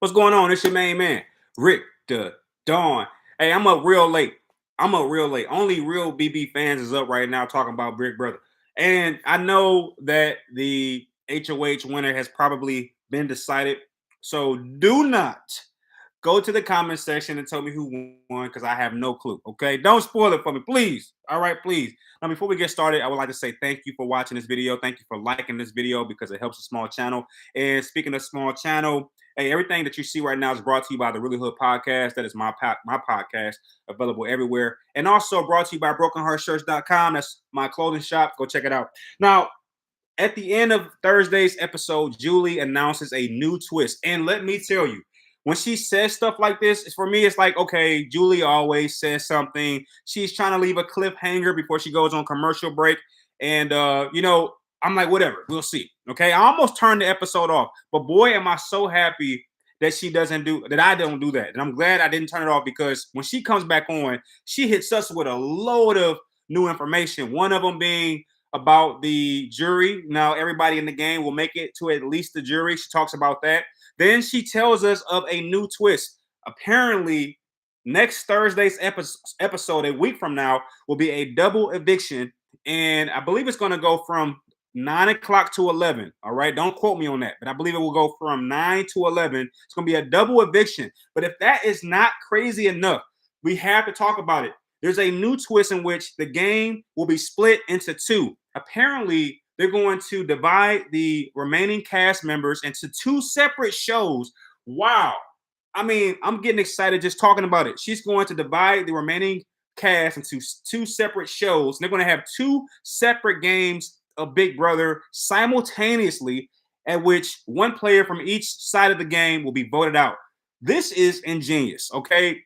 What's going on? It's your main man, Rick the Dawn. Hey, I'm up real late. I'm up real late. Only real BB fans is up right now talking about Brick Brother. And I know that the HOH winner has probably been decided. So do not go to the comment section and tell me who won because I have no clue. Okay. Don't spoil it for me, please. All right, please. Now, before we get started, I would like to say thank you for watching this video. Thank you for liking this video because it helps a small channel. And speaking of small channel, hey, everything that you see right now is brought to you by the Really Hood Podcast. That is my podcast, available everywhere. And also brought to you by BrokenHeartShirts.com. That's my clothing shop. Go check it out. Now, at the end of Thursday's episode, Julie announces a new twist. And let me tell you, when she says stuff like this, for me, it's like, okay, Julie always says something. She's trying to leave a cliffhanger before she goes on commercial break. And, I'm like, whatever, we'll see. Okay. I almost turned the episode off, but boy, am I so happy that I don't do that. And I'm glad I didn't turn it off because when she comes back on, she hits us with a load of new information. One of them being about the jury. Now, everybody in the game will make it to at least the jury. She talks about that. Then she tells us of a new twist. Apparently, next Thursday's episode, a week from now, will be a double eviction. And I believe it's going to go from 9 o'clock to 11. All right. Don't quote me on that, but I believe it will go from 9 to 11. It's going to be a double eviction. But if that is not crazy enough, we have to talk about it. There's a new twist in which the game will be split into two. Apparently, they're going to divide the remaining cast members into two separate shows. Wow. I mean, I'm getting excited just talking about it. She's going to divide the remaining cast into two separate shows. They're going to have two separate games of Big Brother simultaneously, at which one player from each side of the game will be voted out. This is ingenious, okay?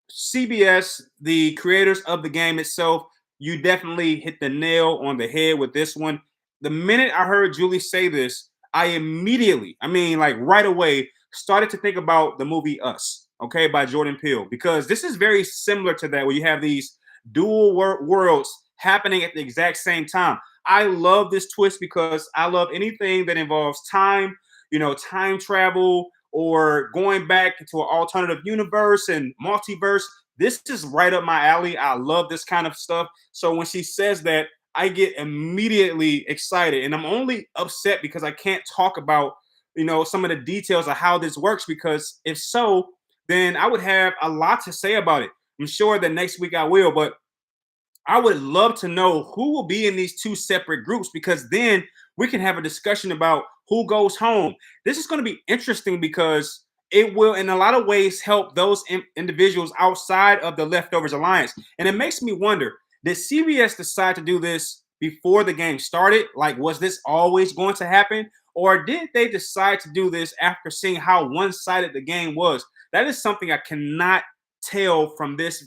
CBS, the creators of the game itself, you definitely hit the nail on the head with this one. The minute I heard Julie say this, I immediately, right away, started to think about the movie Us, okay, by Jordan Peele, because this is very similar to that, where you have these dual worlds happening at the exact same time. I love this twist because I love anything that involves time, time travel, or going back into an alternative universe and multiverse. This is right up my alley. I love this kind of stuff. So when she says that, I get immediately excited. And I'm only upset because I can't talk about, some of the details of how this works, because if so, then I would have a lot to say about it. I'm sure that next week I will, but I would love to know who will be in these two separate groups, because then we can have a discussion about who goes home. This is going to be interesting because it will, in a lot of ways, help those individuals outside of the Leftovers Alliance. And it makes me wonder, did CBS decide to do this before the game started? Like, was this always going to happen? Or did they decide to do this after seeing how one-sided the game was? That is something I cannot tell from this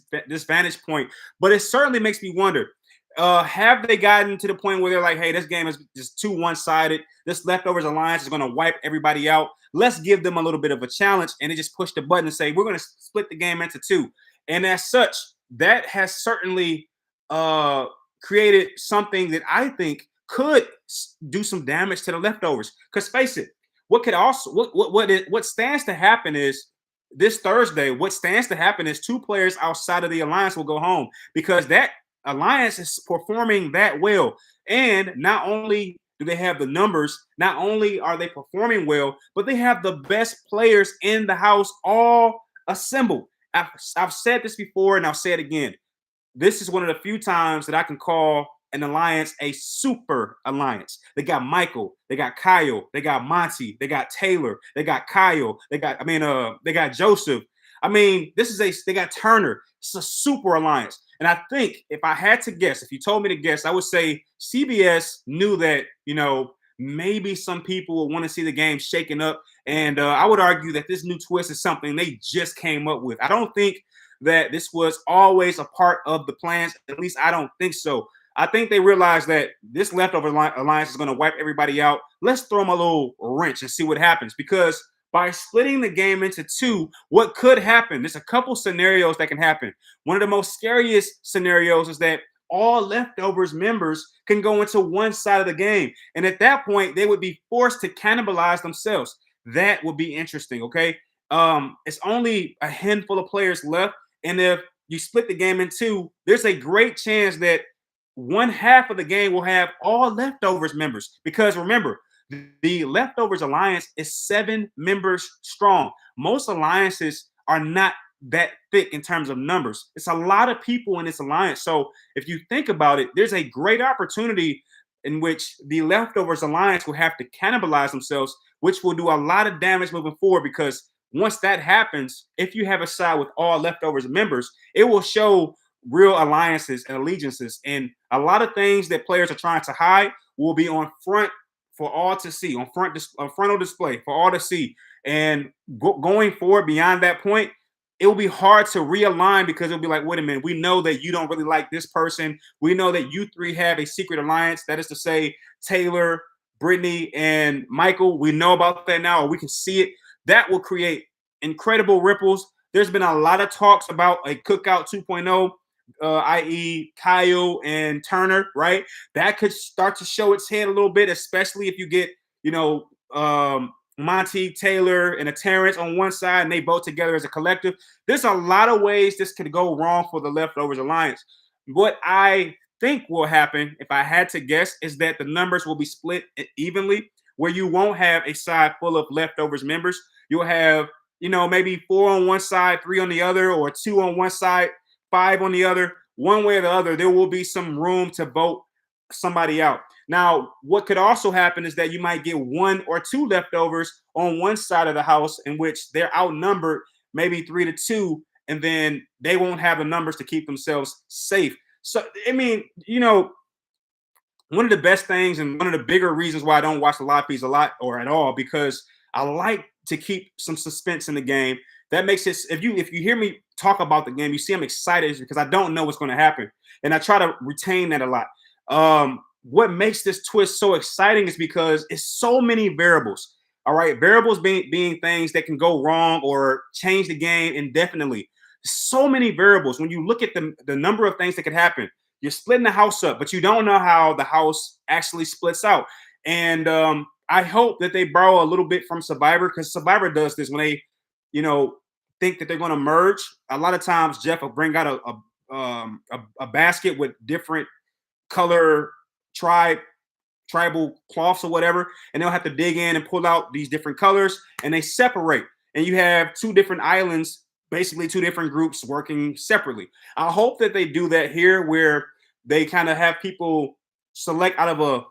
vantage point, but it certainly makes me wonder, have they gotten to the point where they're like, hey, this game is just too one-sided, this Leftovers Alliance is going to wipe everybody out, let's give them a little bit of a challenge, and they just push the button and say, we're going to split the game into two. And as such, that has certainly created something that I think could do some damage to the Leftovers, because face it, what stands to happen is this Thursday, what stands to happen is two players outside of the alliance will go home, because that alliance is performing that well. And not only do they have the numbers, not only are they performing well, but they have the best players in the house all assembled. I've said this before and I'll say it again. This is one of the few times that I can call an alliance a super alliance. They got Michael, they got Kyle, they got Monty, they got Taylor, they got Kyle, they got Joseph. They got Turner. It's a super alliance. And I think if I had to guess, if you told me to guess, I would say CBS knew that, maybe some people will want to see the game shaken up. And I would argue that this new twist is something they just came up with. I don't think that this was always a part of the plans. At least I don't think so. I think they realized that this Leftover Alliance is going to wipe everybody out. Let's throw them a little wrench and see what happens. Because by splitting the game into two, what could happen? There's a couple scenarios that can happen. One of the most scariest scenarios is that all Leftovers members can go into one side of the game. And at that point, they would be forced to cannibalize themselves. That would be interesting, okay? it's only a handful of players left, and if you split the game in two, there's a great chance that one half of the game will have all leftovers members. Because remember, the leftovers alliance is 7 members strong. Most alliances are not that thick in terms of numbers. It's a lot of people in this alliance. So if you think about it, there's a great opportunity in which the leftovers alliance will have to cannibalize themselves, which will do a lot of damage moving forward. Because once that happens, if you have a side with all leftovers members, it will show real alliances and allegiances. And a lot of things that players are trying to hide will be on front for all to see, on frontal display for all to see. And going forward beyond that point, it will be hard to realign, because it'll be like, wait a minute, we know that you don't really like this person. We know that you three have a secret alliance. That is to say, Taylor, Brittany, and Michael. We know about that now, or we can see it. That will create incredible ripples. There's been a lot of talks about a cookout 2.0, i.e. Kyle and Turner, right? That could start to show its head a little bit, especially if you get, Monty, Taylor, and a Terrence on one side, and they vote together as a collective. There's a lot of ways this could go wrong for the Leftovers Alliance. What I think will happen, if I had to guess, is that the numbers will be split evenly, where you won't have a side full of leftovers members. You'll have, maybe 4 on one side, 3 on the other, or 2 on one side, 5 on the other. One way or the other, there will be some room to vote somebody out. Now, what could also happen is that you might get 1 or 2 leftovers on one side of the house, in which they're outnumbered maybe 3-2, and then they won't have the numbers to keep themselves safe. So, I mean, one of the best things and one of the bigger reasons why I don't watch the live feeds a lot or at all, because I like to keep some suspense in the game. That makes it, if you hear me talk about the game, you see I'm excited because I don't know what's going to happen, and I try to retain that a lot. What makes this twist so exciting is because it's so many variables. All right, variables being things that can go wrong or change the game indefinitely. So many variables. When you look at the number of things that could happen, you're splitting the house up, but you don't know how the house actually splits out. And I hope that they borrow a little bit from Survivor, because Survivor does this when they, think that they're going to merge. A lot of times, Jeff will bring out a basket with different color tribal cloths or whatever, and they'll have to dig in and pull out these different colors, and they separate. And you have 2 different islands, basically 2 different groups working separately. I hope that they do that here, where they kind of have people select out of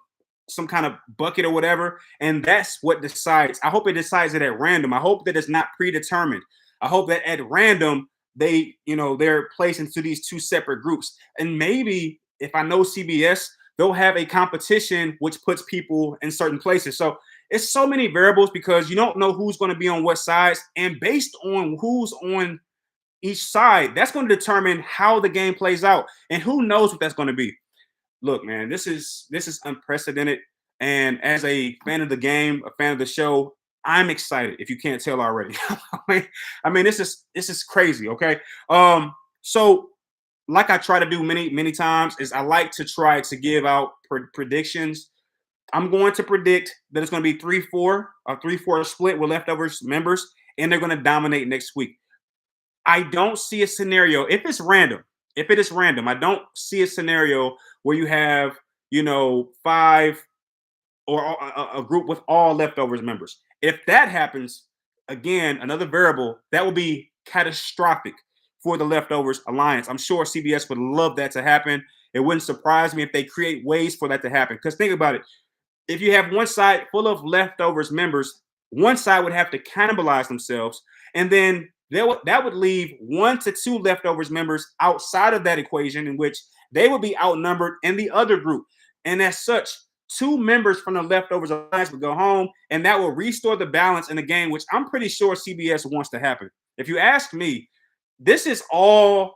some kind of bucket or whatever, and that's what decides. I hope it decides it at random. I hope that it's not predetermined. I hope that at random they're placed into these 2 separate groups. And maybe, if I know CBS, they'll have a competition which puts people in certain places. So it's so many variables, because you don't know who's going to be on what sides, and based on who's on each side, that's going to determine how the game plays out, and who knows what that's going to be. Look, man, this is unprecedented, and as a fan of the game, a fan of the show, I'm excited, if you can't tell already. I mean, this is crazy, okay? So like I try to do many times, is I like to try to give out predictions. I'm going to predict that it's going to be 3-4, a 3-4 split with leftovers members, and they're going to dominate next week. I don't see a scenario, if it is random, I don't see a scenario where you have, 5 or a group with all leftovers members. If that happens, again, another variable, that will be catastrophic for the Leftovers Alliance. I'm sure CBS would love that to happen. It wouldn't surprise me if they create ways for that to happen. Because think about it. If you have one side full of leftovers members, one side would have to cannibalize themselves. And then that would leave 1 to 2 leftovers members outside of that equation, in which they would be outnumbered in the other group. And as such, 2 members from the Leftovers Alliance would go home, and that will restore the balance in the game, which I'm pretty sure CBS wants to happen. If you ask me, this whole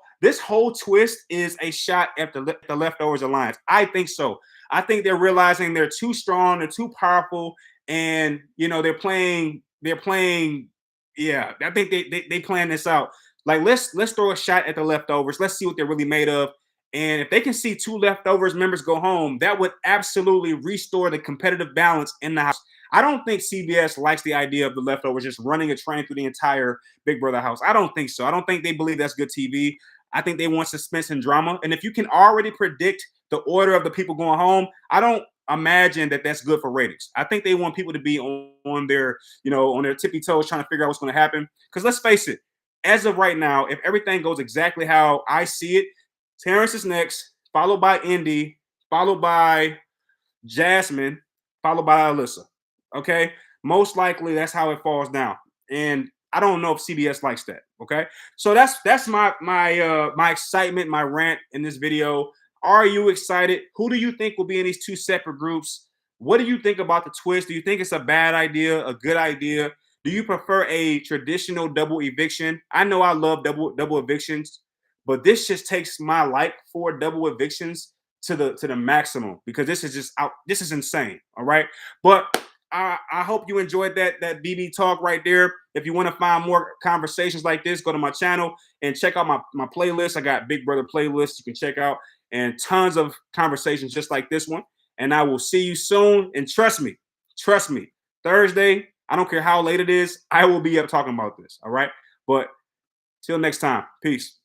twist is a shot at the Leftovers Alliance. I think so. I think they're realizing they're too strong, they're too powerful, and they're playing. Yeah, I think they plan this out. Like, let's throw a shot at the leftovers. Let's see what they're really made of. And if they can see 2 leftovers members go home, that would absolutely restore the competitive balance in the house. I don't think CBS likes the idea of the leftovers just running a train through the entire Big Brother house. I don't think so. I don't think they believe that's good TV. I think they want suspense and drama. And if you can already predict the order of the people going home, I don't imagine that that's good for ratings. I think they want people to be on their, on their tippy toes trying to figure out what's going to happen. Because let's face it, as of right now, if everything goes exactly how I see it, Terrence is next, followed by Indy, followed by Jasmine, followed by Alyssa. Okay, most likely that's how it falls down, and I don't know if CBS likes that. Okay, so that's my excitement, my rant in this video. Are you excited? Who do you think will be in these two separate groups? What do you think about the twist? Do you think it's a bad idea, a good idea? Do you prefer a traditional double eviction? I know I love double evictions, but this just takes my like for double evictions to the maximum because this is just out. This is insane. All right, but I hope you enjoyed that BB talk right there. If you want to find more conversations like this, go to my channel and check out my playlist. I got Big Brother playlists you can check out and tons of conversations just like this one. And I will see you soon. And trust me, Thursday, I don't care how late it is, I will be up talking about this. All right. But till next time, peace.